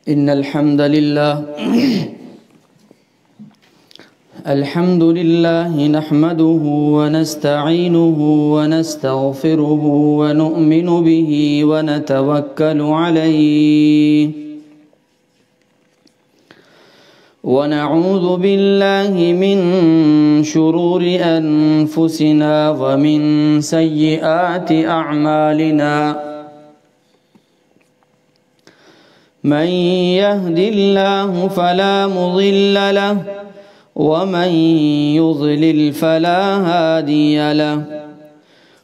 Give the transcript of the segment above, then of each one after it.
إن الحمد لله نحمده ونستعينه ونستغفره ونؤمن به ونتوكل عليه ونعوذ بالله من شرور أنفسنا ومن سيئات أعمالنا من يهد الله فلا مضل له ومن يضلل فلا هادي له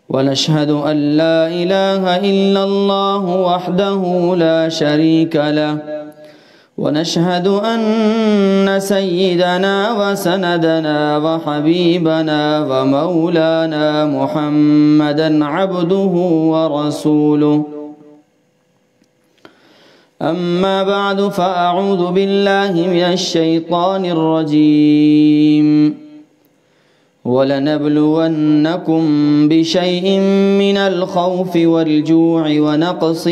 ونشهد أن لا إله إلا الله وحده لا شريك له ونشهد أن سيدنا وسندنا وحبيبنا ومولانا محمدا عبده ورسوله أما بعد فأعوذ بالله من الشيطان الرجيم ولنبلونكم بشيء من الخوف والجوع ونقص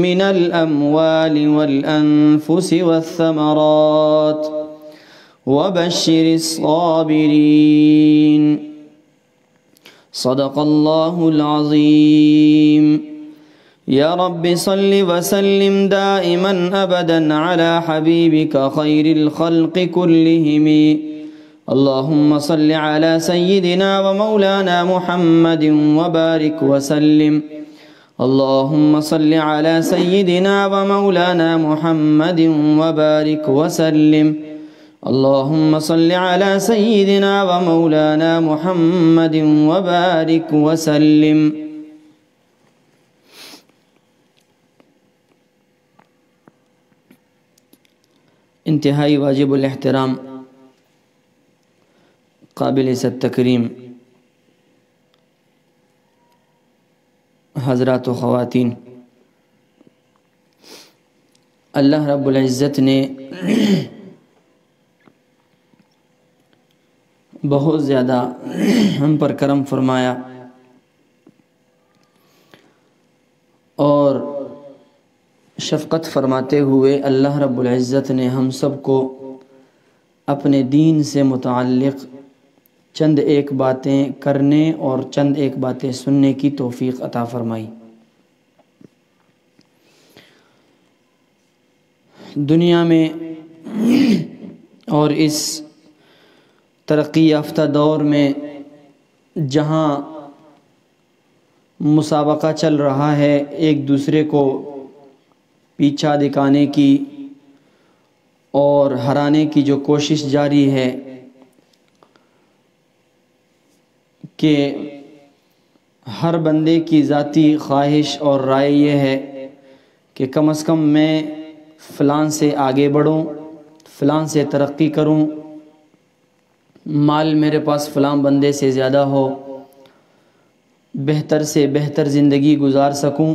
من الأموال والأنفس والثمرات وبشر الصابرين صدق الله العظيم يا رب صل وسلم دائما أبدا على حبيبك خير الخلق كلهم اللهم صل على سيدنا ومولانا محمد وبارك وسلم اللهم صل على سيدنا ومولانا محمد وبارك وسلم اللهم صل على سيدنا ومولانا محمد وبارك وسلم انتہائی واجب الاحترام قابل عزت تکریم حضرات و خواتین، اللہ رب العزت نے بہت زیادہ ہم پر کرم فرمایا اور شفقت فرماتے ہوئے اللہ رب العزت نے ہم سب کو اپنے دین سے متعلق چند ایک باتیں کرنے اور چند ایک باتیں سننے کی توفیق عطا فرمائی۔ دنیا میں اور اس ترقی یافتہ دور میں جہاں مسابقہ چل رہا ہے ایک دوسرے کو پیچھا دکھانے کی اور ہرانے کی جو کوشش جاری ہے کہ ہر بندے کی ذاتی خواہش اور رائے یہ ہے کہ کم از کم میں فلاں سے آگے بڑھوں، فلاں سے ترقی کروں، مال میرے پاس فلاں بندے سے زیادہ ہو، بہتر سے بہتر زندگی گزار سکوں۔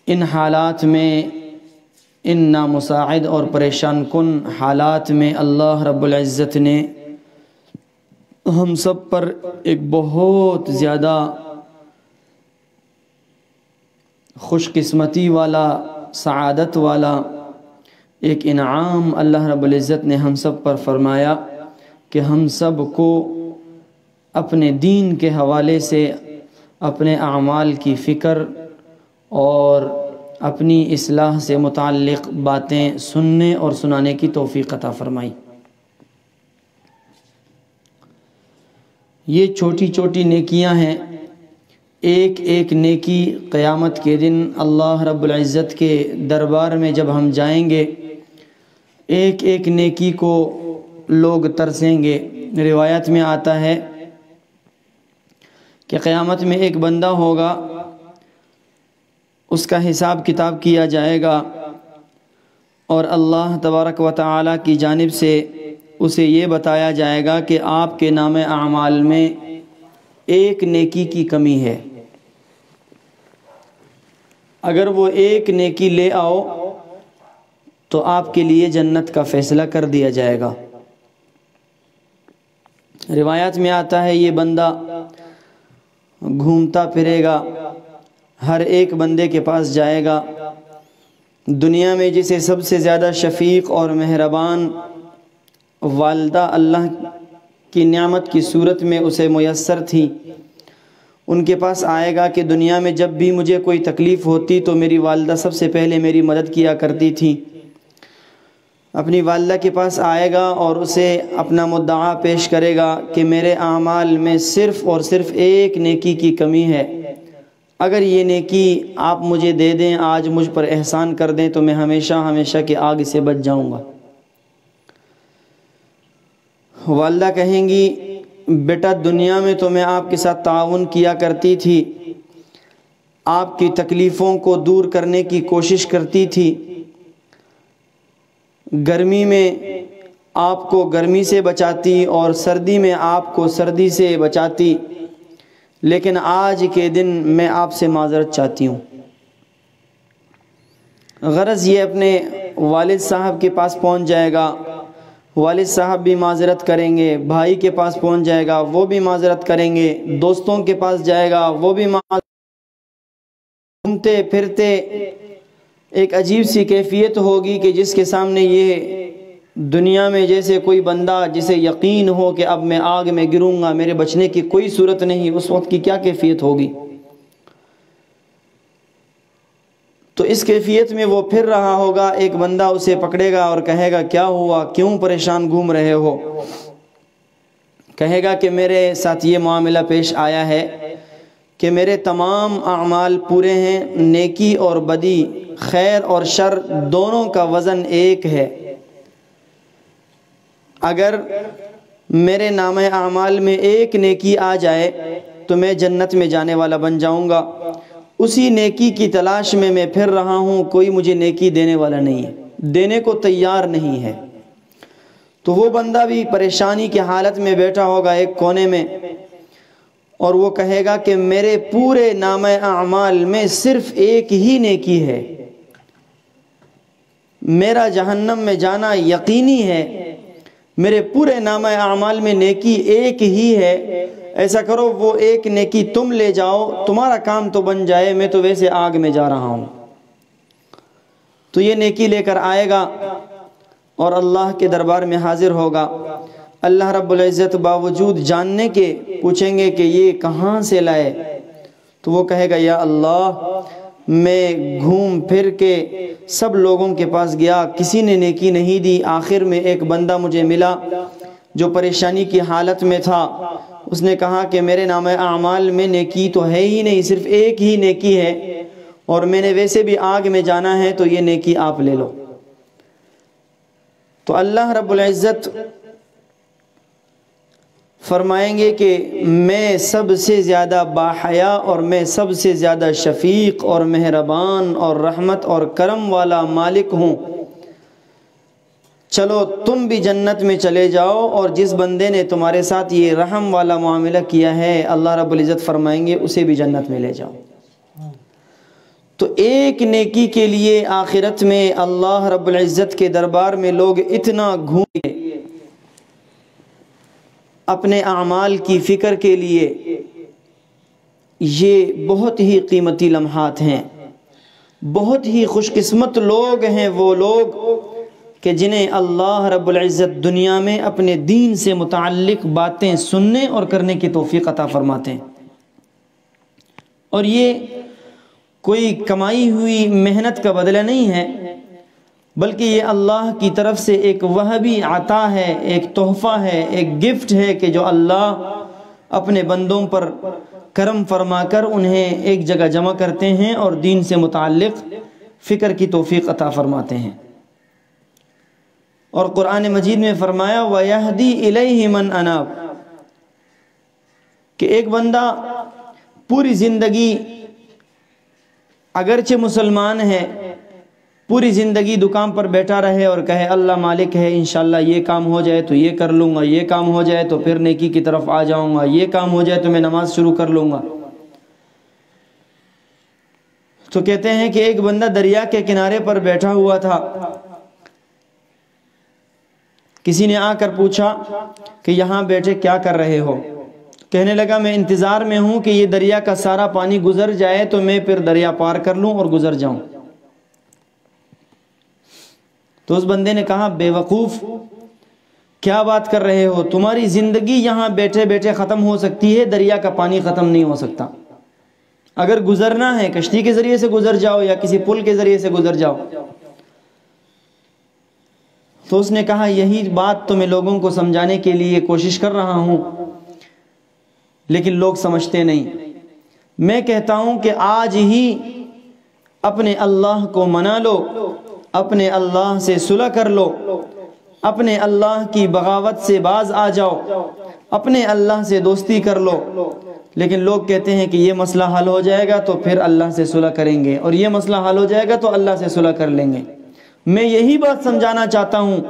ان حالات میں، ان نامساعد اور پریشان کن حالات میں اللہ رب العزت نے ہم سب پر ایک بہت زیادہ خوش قسمتی والا، سعادت والا ایک انعام اللہ رب العزت نے ہم سب پر فرمایا کہ ہم سب کو اپنے دین کے حوالے سے اپنے اعمال کی فکر اور اپنی اصلاح سے متعلق باتیں سننے اور سنانے کی توفیق عطا فرمائی۔ یہ چھوٹی چھوٹی نیکیاں ہیں، ایک ایک نیکی قیامت کے دن اللہ رب العزت کے دربار میں جب ہم جائیں گے ایک ایک نیکی کو لوگ ترسیں گے۔ روایت میں آتا ہے کہ قیامت میں ایک بندہ ہوگا، اس کا حساب کتاب کیا جائے گا اور اللہ تبارک و تعالی کی جانب سے اسے یہ بتایا جائے گا کہ آپ کے نام اعمال میں ایک نیکی کی کمی ہے، اگر وہ ایک نیکی لے آؤ تو آپ کے لیے جنت کا فیصلہ کر دیا جائے گا۔ روایات میں آتا ہے یہ بندہ گھومتا پھرے گا، ہر ایک بندے کے پاس جائے گا، دنیا میں جسے سب سے زیادہ شفیق اور مہربان والدہ اللہ کی نعمت کی صورت میں اسے میسر تھی، ان کے پاس آئے گا کہ دنیا میں جب بھی مجھے کوئی تکلیف ہوتی تو میری والدہ سب سے پہلے میری مدد کیا کرتی تھی۔ اپنی والدہ کے پاس آئے گا اور اسے اپنا مدعا پیش کرے گا کہ میرے اعمال میں صرف اور صرف ایک نیکی کی کمی ہے، اگر یہ نیکی آپ مجھے دے دیں، آج مجھ پر احسان کر دیں تو میں ہمیشہ ہمیشہ کی آگ سے بچ جاؤں گا۔ والدہ کہیں گی بیٹا دنیا میں تو میں آپ کے ساتھ تعاون کیا کرتی تھی، آپ کی تکلیفوں کو دور کرنے کی کوشش کرتی تھی، گرمی میں آپ کو گرمی سے بچاتی اور سردی میں آپ کو سردی سے بچاتی، لیکن آج کے دن میں آپ سے معذرت چاہتی ہوں۔ غرض یہ اپنے والد صاحب کے پاس پہنچ جائے گا، والد صاحب بھی معذرت کریں گے، بھائی کے پاس پہنچ جائے گا وہ بھی معذرت کریں گے، دوستوں کے پاس جائے گا وہ بھی معذرت، گھومتے پھرتے ایک عجیب سی کیفیت ہوگی کہ جس کے سامنے یہ دنیا میں جیسے کوئی بندہ جسے یقین ہو کہ اب میں آگ میں گروں گا، میرے بچنے کی کوئی صورت نہیں، اس وقت کی کیا کیفیت ہوگی؟ تو اس کیفیت میں وہ پھر رہا ہوگا، ایک بندہ اسے پکڑے گا اور کہے گا کیا ہوا، کیوں پریشان گھوم رہے ہو؟ کہے گا کہ میرے ساتھ یہ معاملہ پیش آیا ہے کہ میرے تمام اعمال پورے ہیں، نیکی اور بدی، خیر اور شر دونوں کا وزن ایک ہے، اگر میرے نامہ اعمال میں ایک نیکی آ جائے تو میں جنت میں جانے والا بن جاؤں گا، اسی نیکی کی تلاش میں میں پھر رہا ہوں، کوئی مجھے نیکی دینے والا نہیں ہے، دینے کو تیار نہیں ہے۔ تو وہ بندہ بھی پریشانی کی حالت میں بیٹھا ہوگا ایک کونے میں، اور وہ کہے گا کہ میرے پورے نامہ اعمال میں صرف ایک ہی نیکی ہے، میرا جہنم میں جانا یقینی ہے، میرے پورے نامہ اعمال میں نیکی ایک ہی ہے، ایسا کرو وہ ایک نیکی تم لے جاؤ، تمہارا کام تو بن جائے، میں تو ویسے آگ میں جا رہا ہوں۔ تو یہ نیکی لے کر آئے گا اور اللہ کے دربار میں حاضر ہوگا، اللہ رب العزت باوجود جاننے کے پوچھیں گے کہ یہ کہاں سے لائے؟ تو وہ کہے گا یا اللہ میں گھوم پھر کے سب لوگوں کے پاس گیا، کسی نے نیکی نہیں دی، آخر میں ایک بندہ مجھے ملا جو پریشانی کی حالت میں تھا، اس نے کہا کہ میرے نامہ اعمال میں نیکی تو ہے ہی نہیں، صرف ایک ہی نیکی ہے، اور میں نے ویسے بھی آگ میں جانا ہے، تو یہ نیکی آپ لے لو۔ تو اللہ رب العزت فرمائیں گے کہ میں سب سے زیادہ باحیا اور میں سب سے زیادہ شفیق اور مہربان اور رحمت اور کرم والا مالک ہوں، چلو تم بھی جنت میں چلے جاؤ، اور جس بندے نے تمہارے ساتھ یہ رحم والا معاملہ کیا ہے اللہ رب العزت فرمائیں گے اسے بھی جنت میں لے جاؤ۔ تو ایک نیکی کے لیے آخرت میں اللہ رب العزت کے دربار میں لوگ اتنا گھومیں اپنے اعمال کی فکر کے لیے، یہ بہت ہی قیمتی لمحات ہیں، بہت ہی خوش قسمت لوگ ہیں وہ لوگ کہ جنہیں اللہ رب العزت دنیا میں اپنے دین سے متعلق باتیں سننے اور کرنے کی توفیق عطا فرماتے ہیں، اور یہ کوئی کمائی ہوئی محنت کا بدلہ نہیں ہے، بلکہ یہ اللہ کی طرف سے ایک وہبی عطا ہے، ایک تحفہ ہے، ایک گفٹ ہے کہ جو اللہ اپنے بندوں پر کرم فرما کر انہیں ایک جگہ جمع کرتے ہیں اور دین سے متعلق فکر کی توفیق عطا فرماتے ہیں۔ اور قرآن مجید میں فرمایا وَيَهْدِي إِلَيْهِ مَنْ أَنَابَ، کہ ایک بندہ پوری زندگی اگرچہ مسلمان ہے، پوری زندگی دکان پر بیٹھا رہے اور کہے اللہ مالک ہے، انشاءاللہ یہ کام ہو جائے تو یہ کر لوں گا، یہ کام ہو جائے تو پھر نیکی کی طرف آ جاؤں گا، یہ کام ہو جائے تو میں نماز شروع کر لوں گا۔ تو کہتے ہیں کہ ایک بندہ دریا کے کنارے پر بیٹھا ہوا تھا، کسی نے آ کر پوچھا کہ یہاں بیٹھے کیا کر رہے ہو؟ کہنے لگا میں انتظار میں ہوں کہ یہ دریا کا سارا پانی گزر جائے تو میں پھر دریا پار کر لوں اور گزر جاؤں۔ تو اس بندے نے کہا بے وقوف، کیا بات کر رہے ہو؟ تمہاری زندگی یہاں بیٹھے بیٹھے ختم ہو سکتی ہے، دریا کا پانی ختم نہیں ہو سکتا۔ اگر گزرنا ہے کشتی کے ذریعے سے گزر جاؤ یا کسی پل کے ذریعے سے گزر جاؤ۔ تو اس نے کہا یہی بات تو میں لوگوں کو سمجھانے کے لیے کوشش کر رہا ہوں، لیکن لوگ سمجھتے نہیں۔ میں کہتا ہوں کہ آج ہی اپنے اللہ کو منا لو، اپنے اللہ سے صلح کر لو، اپنے اللہ کی بغاوت سے باز آ جاؤ، اپنے اللہ سے دوستی کر لو۔ لیکن لوگ کہتے ہیں کہ یہ مسئلہ حل ہو جائے گا تو پھر اللہ سے صلح کریں گے، اور یہ مسئلہ حل ہو جائے گا تو اللہ سے صلح کر لیں گے۔ میں یہی بات سمجھانا چاہتا ہوں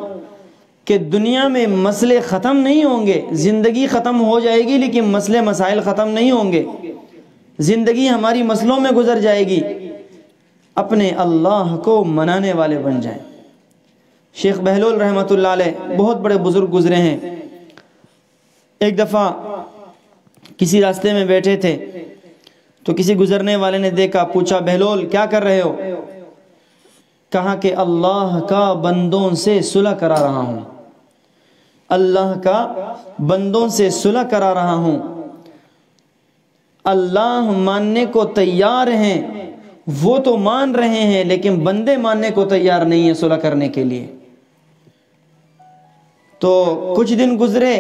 کہ دنیا میں مسئلے ختم نہیں ہوں گے، زندگی ختم ہو جائے گی لیکن مسئلے مسائل ختم نہیں ہوں گے، زندگی ہماری مسئلوں میں گزر جائے گی۔ اپنے اللہ کو منانے والے بن جائیں۔ شیخ بہلول رحمۃ اللہ علیہ بہت بڑے بزرگ گزرے ہیں۔ ایک دفعہ کسی راستے میں بیٹھے تھے تو کسی گزرنے والے نے دیکھا، پوچھا بہلول کیا کر رہے ہو؟ کہا کہ اللہ کا بندوں سے صلح کرا رہا ہوں، اللہ کا بندوں سے صلح کرا رہا ہوں۔ اللہ ماننے کو تیار ہیں، وہ تو مان رہے ہیں لیکن بندے ماننے کو تیار نہیں ہیں صلح کرنے کے لیے۔ تو کچھ دن گزرے،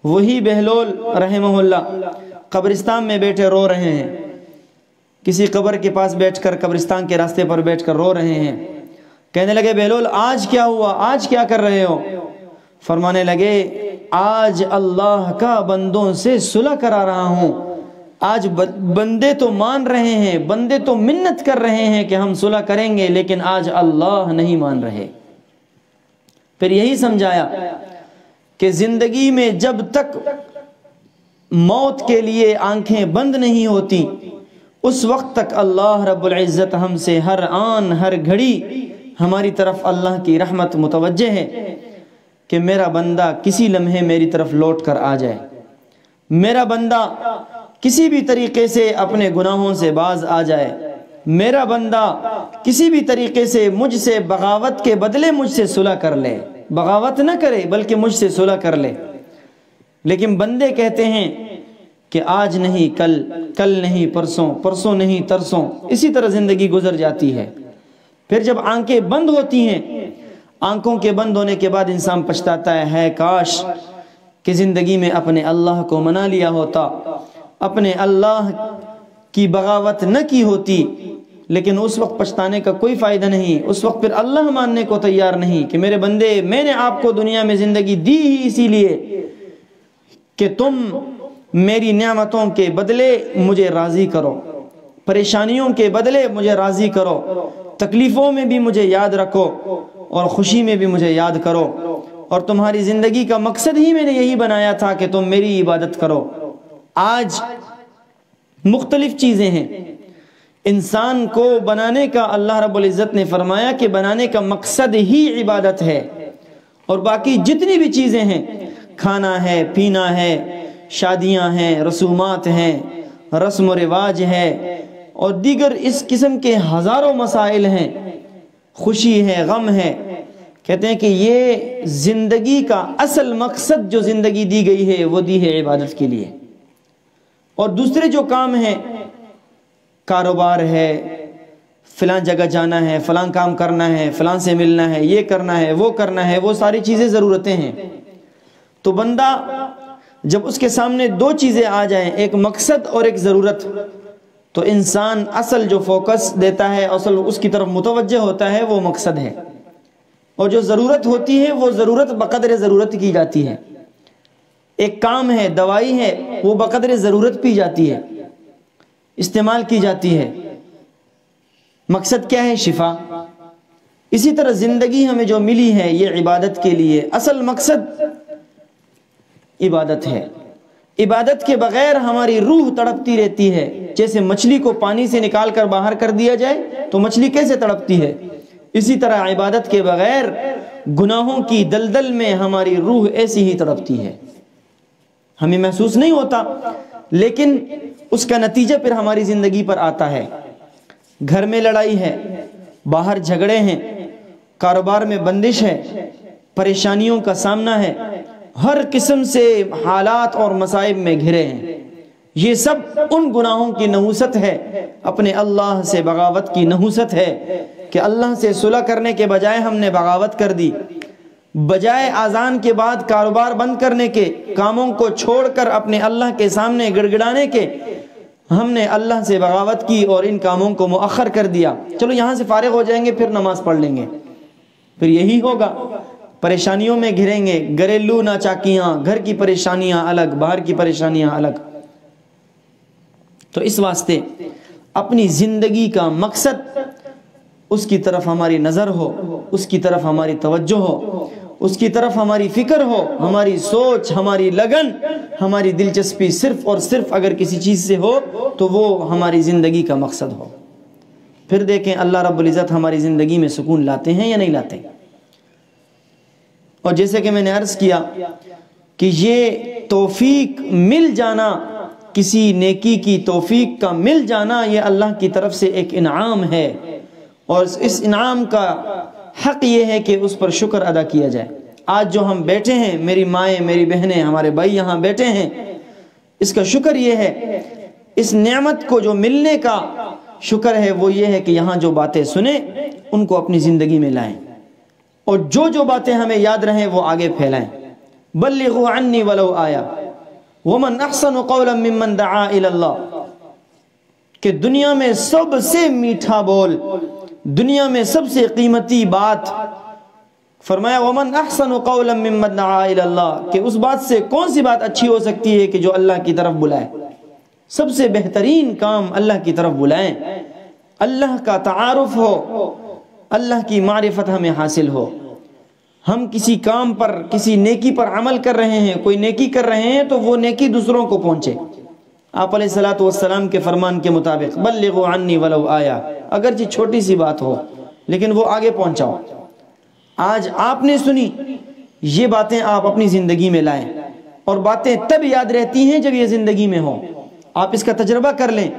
وہی بہلول رحمہ اللہ قبرستان میں بیٹھے رو رہے ہیں، کسی قبر کے پاس بیٹھ کر، قبرستان کے راستے پر بیٹھ کر رو رہے ہیں۔ کہنے لگے بہلول آج کیا ہوا، آج کیا کر رہے ہو؟ فرمانے لگے آج اللہ کا بندوں سے صلح کرا رہا ہوں، آج بندے تو مان رہے ہیں، بندے تو منت کر رہے ہیں کہ ہم صلح کریں گے، لیکن آج اللہ نہیں مان رہے۔ پھر یہی سمجھایا کہ زندگی میں جب تک موت کے لیے آنکھیں بند نہیں ہوتی اس وقت تک اللہ رب العزت ہم سے ہر آن ہر گھڑی ہماری طرف اللہ کی رحمت متوجہ ہے کہ میرا بندہ کسی لمحے میری طرف لوٹ کر آ جائے، میرا بندہ کسی بھی طریقے سے اپنے گناہوں سے باز آ جائے، میرا بندہ کسی بھی طریقے سے مجھ سے بغاوت کے بدلے مجھ سے صلح کر لے، بغاوت نہ کرے بلکہ مجھ سے صلح کر لے۔ لیکن بندے کہتے ہیں کہ آج نہیں کل، کل نہیں پرسوں، پرسوں نہیں ترسوں، اسی طرح زندگی گزر جاتی ہے۔ پھر جب آنکھیں بند ہوتی ہیں، آنکھوں کے بند ہونے کے بعد انسان پچھتاتا ہے کاش کہ زندگی میں اپنے اللہ کو منا لیا ہوتا، اپنے اللہ کی بغاوت نہ کی ہوتی۔ لیکن اس وقت پچھتانے کا کوئی فائدہ نہیں، اس وقت پھر اللہ ماننے کو تیار نہیں کہ میرے بندے میں نے آپ کو دنیا میں زندگی دی ہی اسی لیے کہ تم میری نعمتوں کے بدلے مجھے راضی کرو، پریشانیوں کے بدلے مجھے راضی کرو، تکلیفوں میں بھی مجھے یاد رکھو اور خوشی میں بھی مجھے یاد کرو، اور تمہاری زندگی کا مقصد ہی میں نے یہی بنایا تھا کہ تم میری عبادت کرو۔ آج مختلف چیزیں ہیں، انسان کو بنانے کا اللہ رب العزت نے فرمایا کہ بنانے کا مقصد ہی عبادت ہے، اور باقی جتنی بھی چیزیں ہیں، کھانا ہے، پینا ہے، شادیاں ہیں، رسومات ہیں، رسم و رواج ہے، اور دیگر اس قسم کے ہزاروں مسائل ہیں، خوشی ہے، غم ہے۔ کہتے ہیں کہ یہ زندگی کا اصل مقصد جو زندگی دی گئی ہے وہ دی ہے عبادت کے لیے، اور دوسرے جو کام ہیں، کاروبار ہے، فلاں جگہ جانا ہے، فلاں کام کرنا ہے، فلاں سے ملنا ہے، یہ کرنا ہے، وہ کرنا ہے، وہ ساری چیزیں ضرورتیں ہیں۔ تو بندہ جب اس کے سامنے دو چیزیں آ جائیں، ایک مقصد اور ایک ضرورت، تو انسان اصل جو فوکس دیتا ہے، اصل اس کی طرف متوجہ ہوتا ہے وہ مقصد ہے، اور جو ضرورت ہوتی ہے وہ ضرورت بقدر ضرورت کی جاتی ہے۔ ایک کام ہے، دوائی ہے، وہ بقدر ضرورت پی جاتی ہے، استعمال کی جاتی ہے۔ مقصد کیا ہے؟ شفا۔ اسی طرح زندگی ہمیں جو ملی ہے یہ عبادت کے لیے، اصل مقصد عبادت ہے۔ عبادت کے بغیر ہماری روح تڑپتی رہتی ہے، جیسے مچھلی کو پانی سے نکال کر باہر کر دیا جائے تو مچھلی کیسے تڑپتی ہے؟ اسی طرح عبادت کے بغیر گناہوں کی دلدل میں ہماری روح ایسی ہی تڑپتی ہے، ہمیں محسوس نہیں ہوتا، لیکن اس کا نتیجہ پھر ہماری زندگی پر آتا ہے۔ گھر میں لڑائی ہے، باہر جھگڑے ہیں، کاروبار میں بندش ہے، پریشانیوں کا سامنا ہے، ہر قسم سے حالات اور مصائب میں گھرے ہیں۔ یہ سب ان گناہوں کی نحوست ہے، اپنے اللہ سے بغاوت کی نحوست ہے کہ اللہ سے صلح کرنے کے بجائے ہم نے بغاوت کر دی، بجائے آذان کے بعد کاروبار بند کرنے کے، کاموں کو چھوڑ کر اپنے اللہ کے سامنے گڑ گڑانے کے، ہم نے اللہ سے بغاوت کی اور ان کاموں کو مؤخر کر دیا۔ چلو یہاں سے فارغ ہو جائیں گے پھر نماز پڑھ لیں گے، پھر یہی ہوگا، پریشانیوں میں گھریں گے، گھریلو ناچاکیاں، گھر کی پریشانیاں الگ، باہر کی پریشانیاں الگ۔ تو اس واسطے اپنی زندگی کا مقصد، اس کی طرف ہماری نظر ہو، اس کی طرف ہماری توجہ ہو، اس کی طرف ہماری فکر ہو، ہماری سوچ، ہماری لگن، ہماری دلچسپی صرف اور صرف اگر کسی چیز سے ہو تو وہ ہماری زندگی کا مقصد ہو۔ پھر دیکھیں اللہ رب العزت ہماری زندگی میں سکون لاتے ہیں یا نہیں لاتے۔ اور جیسے کہ میں نے عرض کیا کہ یہ توفیق مل جانا، کسی نیکی کی توفیق کا مل جانا، یہ اللہ کی طرف سے ایک انعام ہے، اور اس انعام کا حق یہ ہے کہ اس پر شکر ادا کیا جائے۔ آج جو ہم بیٹھے ہیں، میری مائیں، میری بہنیں، ہمارے بھائی یہاں بیٹھے ہیں، اس کا شکر یہ ہے، اس نعمت کو جو ملنے کا شکر ہے وہ یہ ہے کہ یہاں جو باتیں سنیں ان کو اپنی زندگی میں لائیں، اور جو باتیں ہمیں یاد رہیں وہ آگے پھیلائیں۔ بلغوا عنی ولو آیا ومن احسن قولا ممن دعا الی اللہ، کہ دنیا میں سب سے میٹھا بول، دنیا میں سب سے قیمتی بات، فرمایا ومن احسن قولا ممن دعا الی اللہ، کہ اس بات سے کون سی بات اچھی ہو سکتی ہے کہ جو اللہ کی طرف بلائے۔ سب سے بہترین کام اللہ کی طرف بلائیں، اللہ کا تعارف ہو، اللہ کی معرفت ہمیں حاصل ہو۔ ہم کسی کام پر، کسی نیکی پر عمل کر رہے ہیں، کوئی نیکی کر رہے ہیں تو وہ نیکی دوسروں کو پہنچے۔ آپ علیہ الصلوۃ والسلام کے فرمان کے مطابق بلغوا عنی ولو آیا، اگرچہ چھوٹی سی بات ہو لیکن وہ آگے پہنچاؤ۔ آج آپ نے سنی، یہ باتیں آپ اپنی زندگی میں لائیں، اور باتیں تب یاد رہتی ہیں جب یہ زندگی میں ہو۔ آپ اس کا تجربہ کر لیں،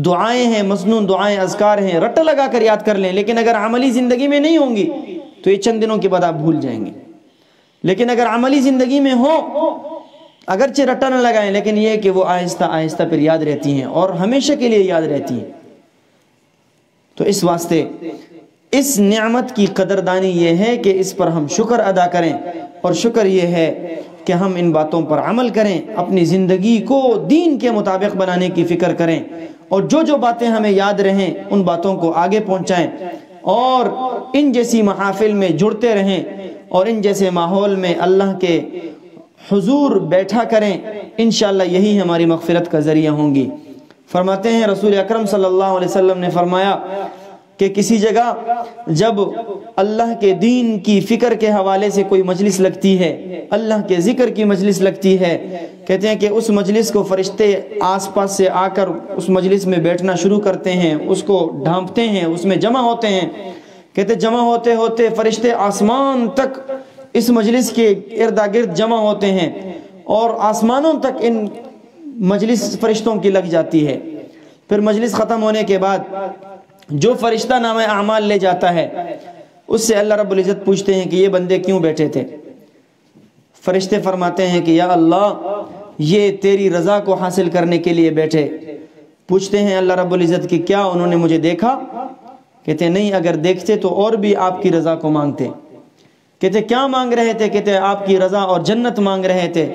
دعائیں ہیں، مسنون دعائیں، اذکار ہیں، رٹا لگا کر یاد کر لیں، لیکن اگر عملی زندگی میں نہیں ہوں گی تو یہ چند دنوں کے بعد آپ بھول جائیں گے۔ لیکن اگر عملی زندگی میں ہو، اگرچہ رٹا نہ لگائیں لیکن یہ کہ وہ آہستہ آہستہ پھر یاد رہتی ہیں اور ہمیشہ کے لیے یاد رہتی ہیں۔ تو اس واسطے اس نعمت کی قدردانی یہ ہے کہ اس پر ہم شکر ادا کریں، اور شکر یہ ہے کہ ہم ان باتوں پر عمل کریں، اپنی زندگی کو دین کے مطابق بنانے کی فکر کریں، اور جو باتیں ہمیں یاد رہیں ان باتوں کو آگے پہنچائیں، اور ان جیسی محافل میں جڑتے رہیں، اور ان جیسے ماحول میں اللہ کے حضور بیٹھا کریں۔ انشاءاللہ یہی ہماری مغفرت کا ذریعہ ہوں گی۔ فرماتے ہیں رسول اکرم صلی اللہ علیہ وسلم نے فرمایا کہ کسی جگہ جب اللہ کے دین کی فکر کے حوالے سے کوئی مجلس لگتی ہے، اللہ کے ذکر کی مجلس لگتی ہے، کہتے ہیں کہ اس مجلس کو فرشتے آس پاس سے آ کر اس مجلس میں بیٹھنا شروع کرتے ہیں، اس کو ڈھانپتے ہیں، اس میں جمع ہوتے ہیں۔ کہتے جمع ہوتے ہوتے فرشتے آسمان تک اس مجلس کے اردا گرد جمع ہوتے ہیں، اور آسمانوں تک ان مجلس فرشتوں کی لگ جاتی ہے۔ پھر مجلس ختم ہونے کے بعد جو فرشتہ نامہ اعمال لے جاتا ہے اس سے اللہ رب العزت پوچھتے ہیں کہ یہ بندے کیوں بیٹھے تھے؟ فرشتے فرماتے ہیں کہ یا اللہ یہ تیری رضا کو حاصل کرنے کے لیے بیٹھے۔ پوچھتے ہیں اللہ رب العزت کہ کیا انہوں نے مجھے دیکھا؟ کہتے ہیں نہیں، اگر دیکھتے تو اور بھی آپ کی رضا کو مانگتے۔ کہتے کیا مانگ رہے تھے؟ کہتے آپ کی رضا اور جنت مانگ رہے تھے۔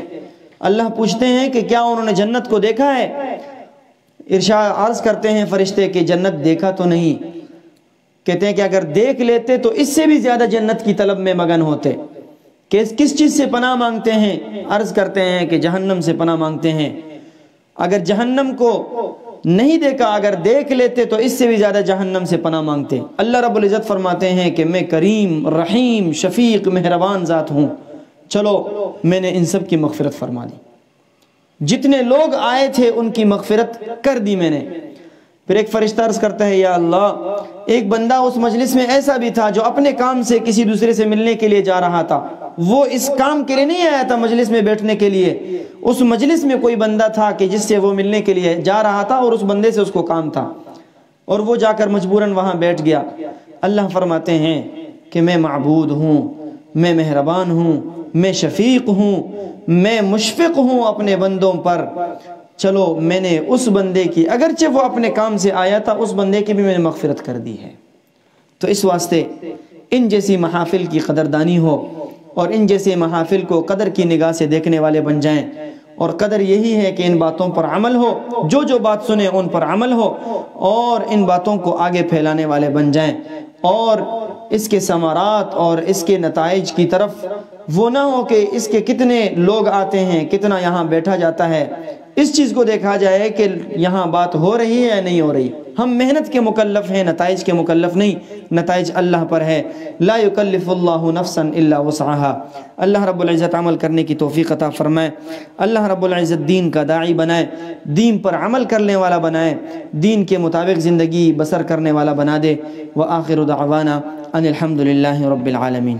اللہ پوچھتے ہیں کہ کیا انہوں نے جنت کو دیکھا ہے؟ ارشاد عرض کرتے ہیں فرشتے کہ جنت دیکھا تو نہیں۔ کہتے ہیں کہ اگر دیکھ لیتے تو اس سے بھی زیادہ جنت کی طلب میں مگن ہوتے۔ کہ کس چیز سے پناہ مانگتے ہیں؟ عرض کرتے ہیں کہ جہنم سے پناہ مانگتے ہیں۔ اگر جہنم کو نہیں دیکھا، اگر دیکھ لیتے تو اس سے بھی زیادہ جہنم سے پناہ مانگتے۔ اللہ رب العزت فرماتے ہیں کہ میں کریم، رحیم، شفیق، مہربان ذات ہوں، چلو میں نے ان سب کی مغفرت فرما دی۔ جتنے لوگ آئے تھے ان کی مغفرت کر دی میں نے۔ پھر ایک فرشتہ عرض کرتا ہے یا اللہ ایک بندہ اس مجلس میں ایسا بھی تھا جو اپنے کام سے کسی دوسرے سے ملنے کے لیے جا رہا تھا، وہ اس کام کے لیے نہیں آیا تھا مجلس میں بیٹھنے کے لیے، اس مجلس میں کوئی بندہ تھا کہ جس سے وہ ملنے کے لیے جا رہا تھا اور اس بندے سے اس کو کام تھا اور وہ جا کر مجبوراً وہاں بیٹھ گیا۔ اللہ فرماتے ہیں کہ میں معبود ہوں، میں مہربان ہوں، میں شفیق ہوں، میں مشفق ہوں اپنے بندوں پر، چلو میں نے اس بندے کی اگرچہ وہ اپنے کام سے آیا تھا اس بندے کی بھی میں نے مغفرت کر دی ہے۔ تو اس واسطے ان جیسی محافل کی قدردانی ہو اور ان جیسے محافل کو قدر کی نگاہ سے دیکھنے والے بن جائیں، اور قدر یہی ہے کہ ان باتوں پر عمل ہو، جو بات سنیں ان پر عمل ہو اور ان باتوں کو آگے پھیلانے والے بن جائیں، اور اس کے ثمرات اور اس کے نتائج کی طرف وہ نہ ہو کہ اس کے کتنے لوگ آتے ہیں، کتنا یہاں بیٹھا جاتا ہے، اس چیز کو دیکھا جائے کہ یہاں بات ہو رہی ہے یا نہیں ہو رہی۔ ہم محنت کے مکلف ہیں، نتائج کے مکلف نہیں، نتائج اللہ پر ہے۔ لا یکلف اللہ نفسا الا وسعها۔ اللہ رب العزت عمل کرنے کی توفیق عطا فرمائے، اللہ رب العزت دین کا داعی بنائے، دین پر عمل کرنے والا بنائے، دین کے مطابق زندگی بسر کرنے والا بنا دے۔ وآخر دعوانا ان الحمد للہ رب العالمین۔